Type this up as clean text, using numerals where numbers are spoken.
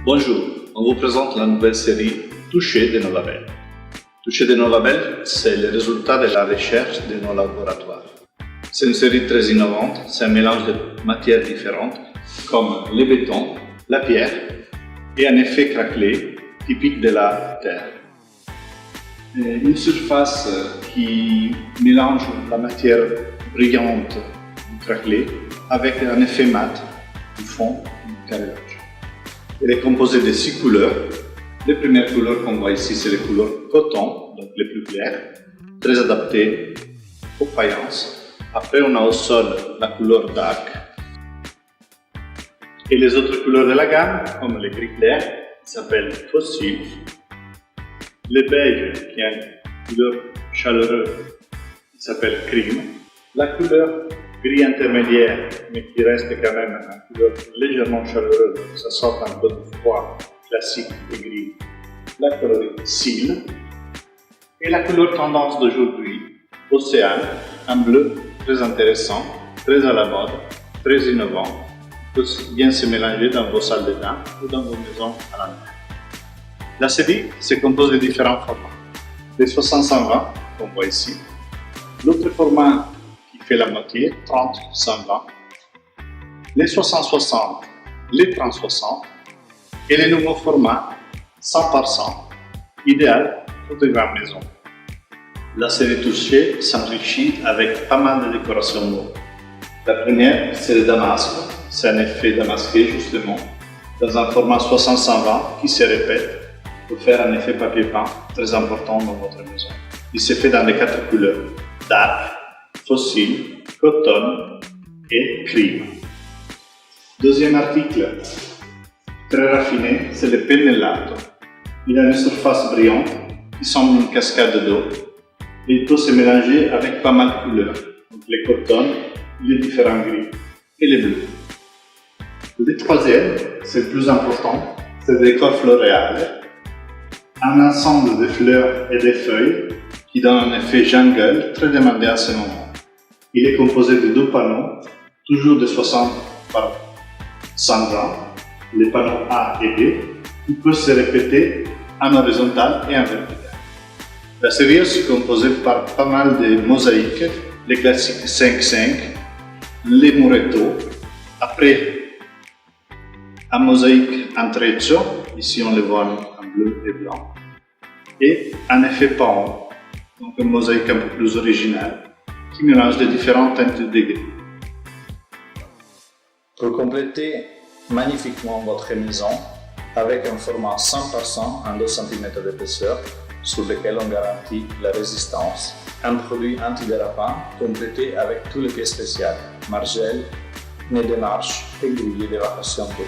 Bonjour, on vous présente la nouvelle série Toucher de nos labels. Toucher de nos labels, c'est le résultat de la recherche de nos laboratoires. C'est une série très innovante, c'est un mélange de matières différentes comme le béton, la pierre et un effet craquelé typique de la terre. Une surface qui mélange la matière brillante du craquelé avec un effet mat du fond du carrelage. Elle est composée de 6 couleurs. Les premières couleurs qu'on voit ici, c'est les couleurs coton, donc les plus claires, très adaptées aux faïences. Après, on a au sol la couleur dark. Et les autres couleurs de la gamme, comme les gris clairs, qui s'appellent fossiles, le beige, qui est une couleur chaleureuse, qui s'appelle cream, la couleur gris intermédiaire, mais qui reste quand même une couleur légèrement chaleureuse, donc ça sort un peu de froid classique et gris, la couleur seal, et la couleur tendance d'aujourd'hui, océane, un bleu très intéressant, très à la mode, très innovant, qui peut bien se mélanger dans vos salles de bain ou dans vos maisons à la mer. La série se compose de différents formats. Les 60-120 qu'on voit ici, l'autre format qui fait la moitié, 30-120, les 60-60, les 30-60 et les nouveaux formats 100 par 100, idéal pour des grandes maisons. La série Toucher s'enrichit avec pas mal de décorations nouvelles. La première, c'est le damasque, c'est un effet damasqué justement, dans un format 60-120 qui se répète pour faire un effet papier peint très important dans votre maison. Il se fait dans les 4 couleurs, dark, fossile, coton et cream. Deuxième article, très raffiné, c'est le pennellato. Il a une surface brillante qui semble une cascade d'eau et il peut se mélanger avec pas mal de couleurs, donc les cotons, les différents gris et les bleus. Le troisième, c'est le plus important, c'est le décor floréal. Un ensemble de fleurs et de feuilles qui donne un effet jungle très demandé à ce moment. Il est composé de 2 panneaux, toujours de 60 par 120, les panneaux A et B, qui peuvent se répéter en horizontal et en vertical. La série est aussi composée par pas mal de mosaïques, les classiques 5-5, les muretto, après un mosaïque en treccio, ici on le voit en bleu et blanc, et un effet paon, donc une mosaïque un peu plus originale, qui mélange de différentes teintes de gris. Pour compléter magnifiquement votre maison, avec un format 100 par 100 en 2 cm d'épaisseur, sur lequel on garantit la résistance, un produit antidérapant complété avec tous les pièces spéciales, margelles, nez de marche et grilles d'évacuation d'eau.